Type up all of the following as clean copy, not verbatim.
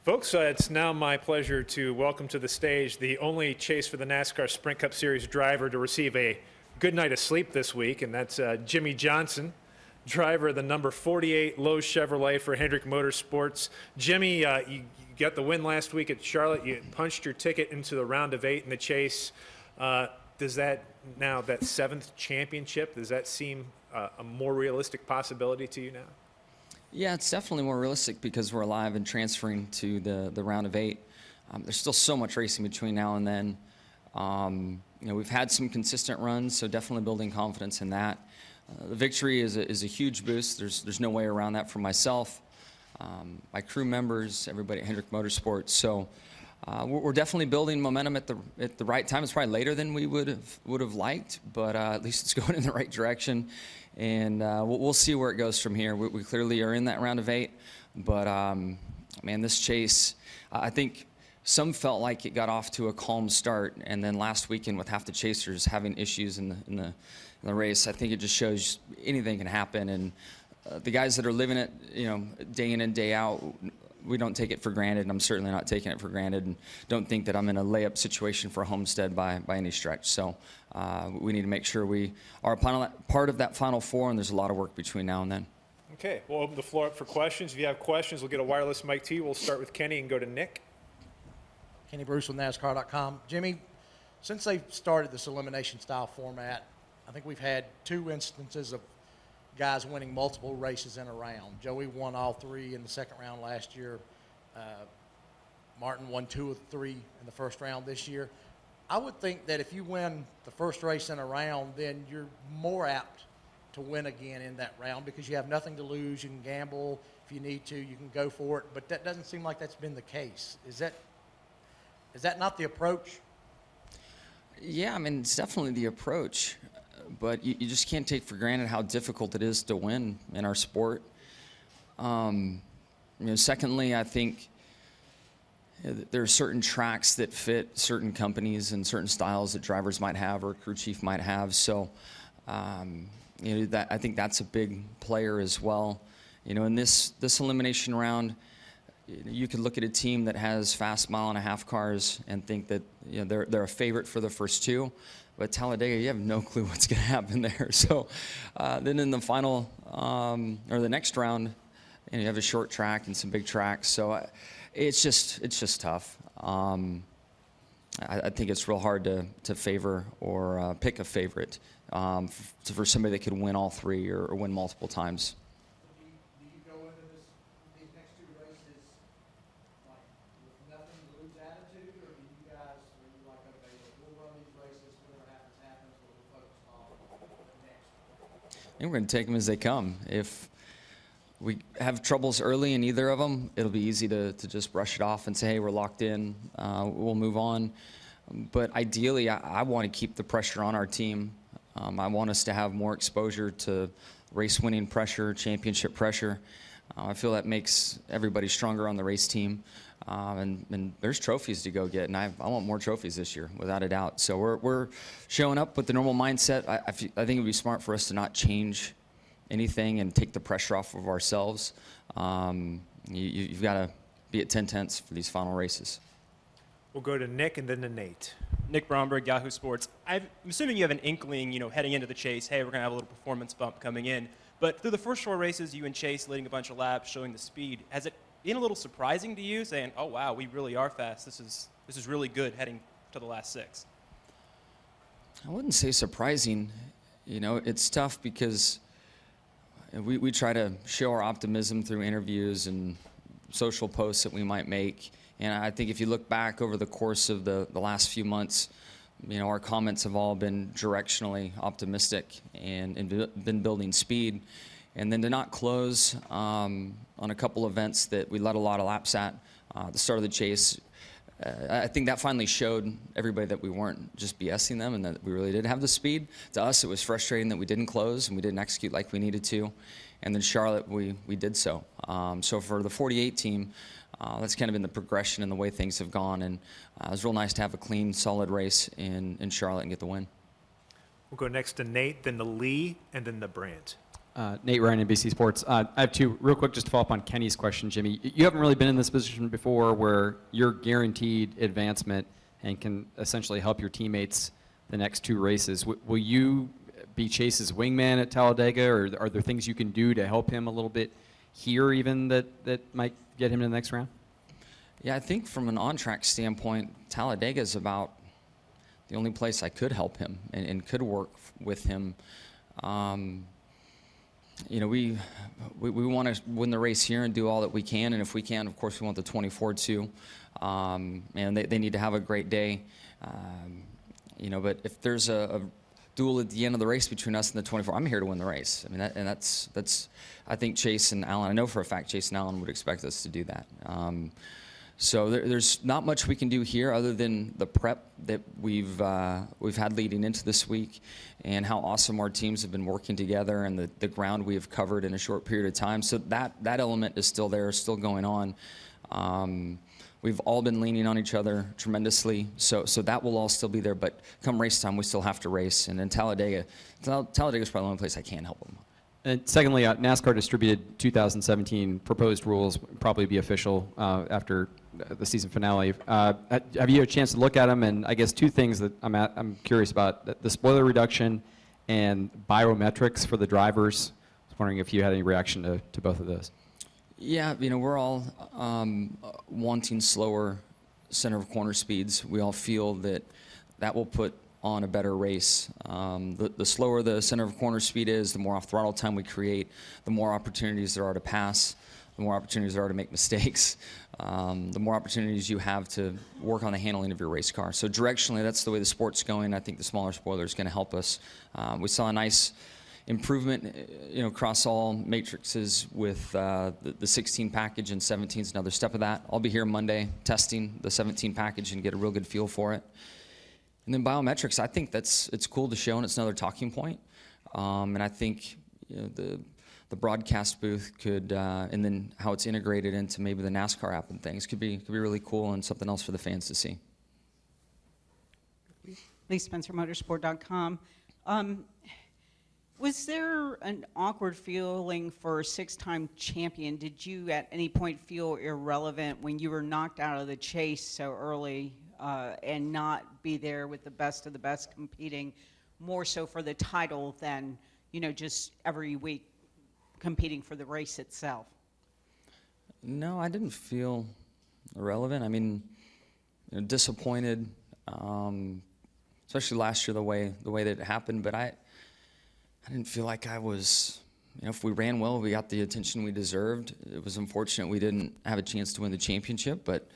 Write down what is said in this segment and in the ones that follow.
Folks, it's now my pleasure to welcome to the stage the only Chase for the NASCAR Sprint Cup Series driver to receive a good night of sleep this week, and that's Jimmie Johnson, driver of the number 48 Lowe's Chevrolet for Hendrick Motorsports. Jimmie, you got the win last week at Charlotte. You punched your ticket into the round of 8 in the Chase. Does that now, that 7th championship, does that seem a more realistic possibility to you now? Yeah, it's definitely more realistic because we're alive and transferring to the round of 8. There's still so much racing between now and then. We've had some consistent runs, so definitely building confidence in that. The victory is a huge boost. There's no way around that for myself, my crew members, everybody at Hendrick Motorsports. So we're definitely building momentum at the right time. It's probably later than we would have liked, but at least it's going in the right direction. And we'll see where it goes from here. We clearly are in that round of 8, but man, this Chase, I think some felt like it got off to a calm start, and then last weekend with half the chasers having issues in the race, I think it just shows anything can happen. And the guys that are living it, day in and day out, we don't take it for granted, and I'm certainly not taking it for granted, and don't think that I'm in a layup situation for Homestead by any stretch. So we need to make sure we are part of that Final Four, and there's a lot of work between now and then. Okay, we'll open the floor up for questions. If you have questions, we'll get a wireless mic to you. We'll start with Kenny and go to Nick. Kenny Bruce with NASCAR.com. Jimmie, since they've started this elimination style format, I think we've had 2 instances of guys winning multiple races in a round. Joey won all 3 in the second round last year. Martin won 2 of 3 in the first round this year. I would think that if you win the first race in a round, then you're more apt to win again in that round because you have nothing to lose. You can gamble if you need to. You can go for it. But that doesn't seem like that's been the case. Is that not the approach? Yeah, I mean, it's definitely the approach. But you just can't take for granted how difficult it is to win in our sport. Secondly, I think there are certain tracks that fit certain companies and certain styles that drivers might have or crew chief might have. So, I think that's a big player as well. In this elimination round, you could look at a team that has fast mile-and-a-half cars and think that they're a favorite for the first 2. But Talladega, you have no clue what's going to happen there. So then in the final or the next round, you have a short track and some big tracks. So it's just tough. I think it's real hard to favor or pick a favorite for somebody that could win all 3 or win multiple times. Do you go into these next 2 races like with nothing to lose attitude, or do you guys are you like, okay, we'll run these races, whatever happens, we'll focus on the next? I think we're going to take them as they come. If we have troubles early in either of them, it'll be easy to just brush it off and say, hey, we're locked in, we'll move on. But ideally, I want to keep the pressure on our team. I want us to have more exposure to race-winning pressure, championship pressure. I feel that makes everybody stronger on the race team. And there's trophies to go get, and I want more trophies this year, without a doubt. So we're showing up with the normal mindset. I think it would be smart for us to not change anything and take the pressure off of ourselves. You've got to be at 10/10 for these final races. We'll go to Nick and then to Nate. Nick Bromberg, Yahoo Sports. I'm assuming you have an inkling, heading into the Chase, hey, we're going to have a little performance bump coming in. But through the first 4 races, you and Chase leading a bunch of laps, showing the speed, has it been a little surprising to you, saying, oh, wow, we really are fast. This is really good heading to the last 6? I wouldn't say surprising. It's tough because we try to show our optimism through interviews and social posts that we might make. And I think if you look back over the course of the last few months, our comments have all been directionally optimistic and been building speed. And then to not close on a couple events that we led a lot of laps at the start of the Chase, I think that finally showed everybody that we weren't just BSing them and that we really did have the speed. To us, it was frustrating that we didn't close and we didn't execute like we needed to. And then Charlotte, we did so. So for the 48 team, that's kind of been the progression and the way things have gone. And it was real nice to have a clean, solid race in Charlotte and get the win. We'll go next to Nate, then to Lee, and then to Brandt. Nate Ryan, NBC Sports. I have two real quick, just to follow up on Kenny's question, Jimmie. You haven't really been in this position before where you're guaranteed advancement and can essentially help your teammates the next two races. Will you be Chase's wingman at Talladega, or are there things you can do to help him a little bit here even that might get him to the next round? Yeah, I think from an on-track standpoint, Talladega is about the only place I could help him and could work with him. You know, we want to win the race here and do all that we can, and if we can, of course, we want the 24 too. And they need to have a great day. You know, but if there's a duel at the end of the race between us and the 24, I'm here to win the race. I mean, that's I think Chase and Alan, I know for a fact Chase and Alan would expect us to do that. So there's not much we can do here other than the prep that we've had leading into this week, and how awesome our teams have been working together, and the ground we have covered in a short period of time. So that element is still there, still going on. We've all been leaning on each other tremendously, so that will all still be there. But come race time, we still have to race. And in Talladega is probably the only place I can help them. And secondly, NASCAR distributed 2017 proposed rules, probably be official after the season finale. Have you had a chance to look at them? And I guess two things that I'm curious about: the spoiler reduction and biometrics for the drivers. I was wondering if you had any reaction to both of those. Yeah, you know, we're all wanting slower center of corner speeds. We all feel that will put on a better race. The slower the center of corner speed is, the more off throttle time we create, the more opportunities there are to pass, the more opportunities there are to make mistakes, the more opportunities you have to work on the handling of your race car. So directionally, that's the way the sport's going. I think the smaller spoiler is going to help us. We saw a nice improvement, you know, across all matrices with the 16 package, and 17 is another step of that. I'll be here Monday testing the 17 package and get a real good feel for it. And then biometrics, I think it's cool to show, and it's another talking point. And I think, you know, the broadcast booth could, and then how it's integrated into maybe the NASCAR app and things could be really cool, and something else for the fans to see. Lee Spencer, Motorsport.com. Was there an awkward feeling for a six-time champion? Did you at any point feel irrelevant when you were knocked out of the chase so early and not be there with the best of the best competing more so for the title than, you know, just every week competing for the race itself? No, I didn't feel irrelevant. I mean, you know, disappointed, especially last year the way that it happened, but I didn't feel like I was, you know, if we ran well, we got the attention we deserved. It was unfortunate we didn't have a chance to win the championship, but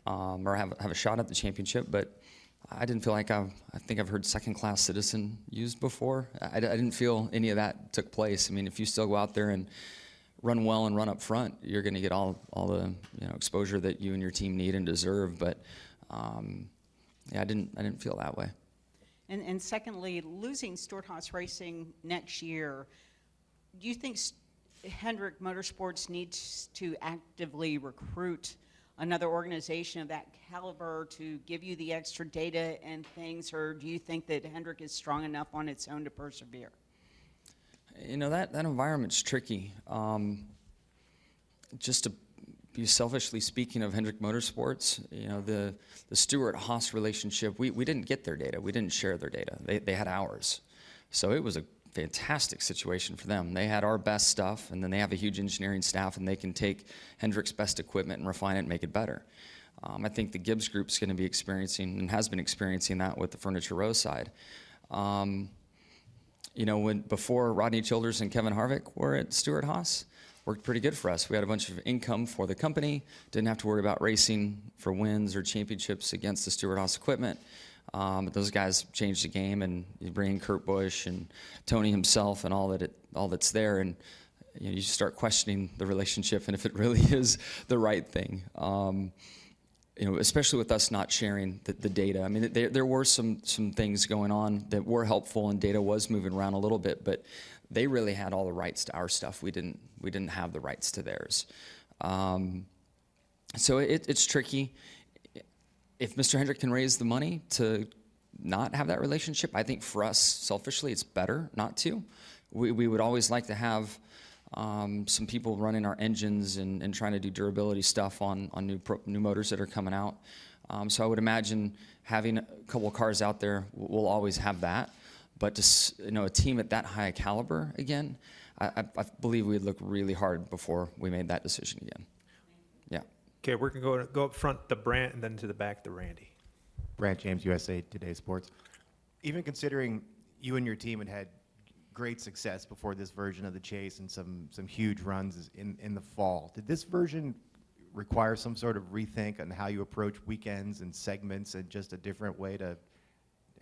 or have a shot at the championship. But I didn't feel like I think I've heard second-class citizen used before. I didn't feel any of that took place. I mean, if you still go out there and run well and run up front, you're going to get all the, you know, exposure that you and your team need and deserve. But yeah, I didn't feel that way. And secondly, losing Stewart-Haas Racing next year, do you think Hendrick Motorsports needs to actively recruit another organization of that caliber to give you the extra data and things, or do you think that Hendrick is strong enough on its own to persevere? You know, that environment's tricky. Just to be selfishly speaking of Hendrick Motorsports, you know, the Stewart-Haas relationship, we didn't get their data. We didn't share their data. They had ours. So it was a fantastic situation for them. They had our best stuff, and then they have a huge engineering staff, and they can take Hendrick's best equipment and refine it and make it better. I think the Gibbs Group's going to be experiencing, and has been experiencing that with the Furniture Row side. You know, before Rodney Childers and Kevin Harvick were at Stewart-Haas, worked pretty good for us. We had a bunch of income for the company, didn't have to worry about racing for wins or championships against the Stewart-Haas equipment. But those guys changed the game, and you bring in Kurt Busch and Tony himself and all that's there, and you know, you start questioning the relationship and if it really is the right thing. You know, especially with us not sharing the data. I mean, there were some things going on that were helpful, and data was moving around a little bit, but they really had all the rights to our stuff. We didn't have the rights to theirs. So it's tricky. If Mr. Hendrick can raise the money to not have that relationship, I think for us, selfishly, it's better not to. we would always like to have some people running our engines and trying to do durability stuff on new motors that are coming out. So I would imagine having a couple of cars out there, we'll always have that. But a team at that high caliber again, I believe we'd look really hard before we made that decision again. Yeah. Okay, we're going to go up front to Brant and then to the back to Randy. Brant James, USA Today Sports. Even considering you and your team had great success before this version of the chase and some huge runs in the fall, did this version require some sort of rethink on how you approach weekends and segments and just a different way to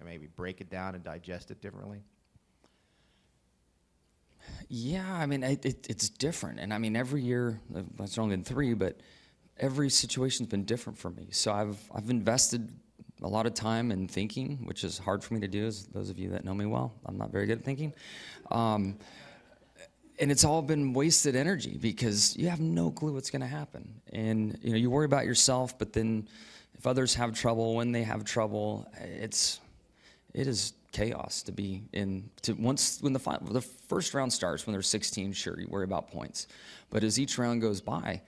maybe break it down and digest it differently? Yeah, I mean, it's different. And I mean, every year, it's only been 3, but every situation's been different for me. So I've invested a lot of time in thinking, which is hard for me to do, as those of you that know me well. I'm not very good at thinking. And it's all been wasted energy because you have no clue what's going to happen. And you worry about yourself, but then if others have trouble, when they have trouble, it is chaos to be in. When the first round starts, when there's 16, sure, you worry about points. But as each round goes by,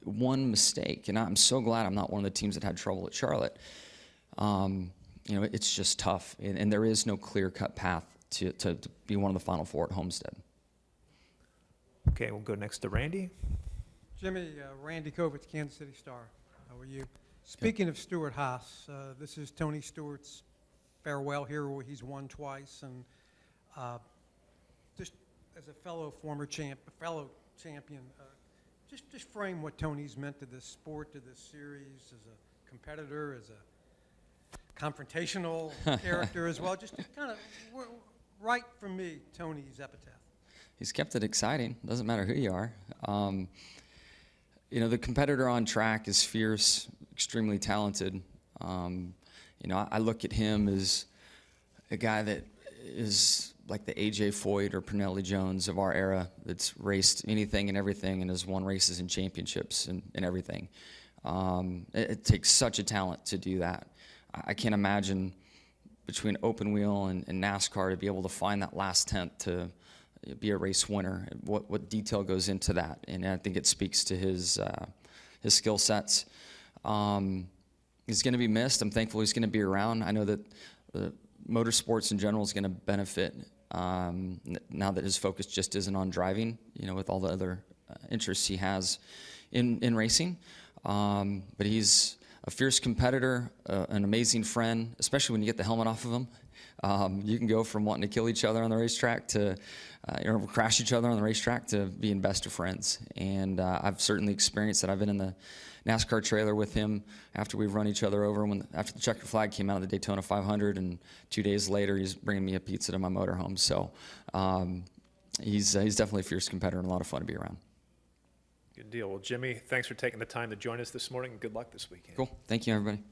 one mistake, and I'm so glad I'm not one of the teams that had trouble at Charlotte. It's just tough, and there is no clear-cut path to be one of the Final Four at Homestead. Okay, we'll go next to Randy. Jimmy, Randy Kovitz, Kansas City Star. How are you? Speaking of Stewart Haas, this is Tony Stewart's farewell here, where he's won twice, and just as a fellow champion, just frame what Tony's meant to this sport, to this series, as a competitor, as a confrontational character as well. Just kind of write for me Tony's epitaph. He's kept it exciting. Doesn't matter who you are. The competitor on track is fierce, extremely talented. I look at him as a guy that is like the A.J. Foyt or Pernelli Jones of our era, that's raced anything and everything and has won races and championships and everything. It takes such a talent to do that. I can't imagine between open wheel and NASCAR to be able to find that last tenth to be a race winner. What detail goes into that, and I think it speaks to his skill sets. He's going to be missed. I'm thankful he's going to be around. I know that motorsports in general is going to benefit now that his focus just isn't on driving, with all the other interests he has in racing. But he's a fierce competitor, an amazing friend, especially when you get the helmet off of him. You can go from wanting to kill each other on the racetrack to crash each other on the racetrack to being best of friends. And I've certainly experienced that. I've been in the NASCAR trailer with him after we've run each other over. After the checkered flag came out of the Daytona 500, and 2 days later he's bringing me a pizza to my motorhome. So he's definitely a fierce competitor and a lot of fun to be around. Good deal. Well, Jimmy, thanks for taking the time to join us this morning, and good luck this weekend. Cool. Thank you, everybody.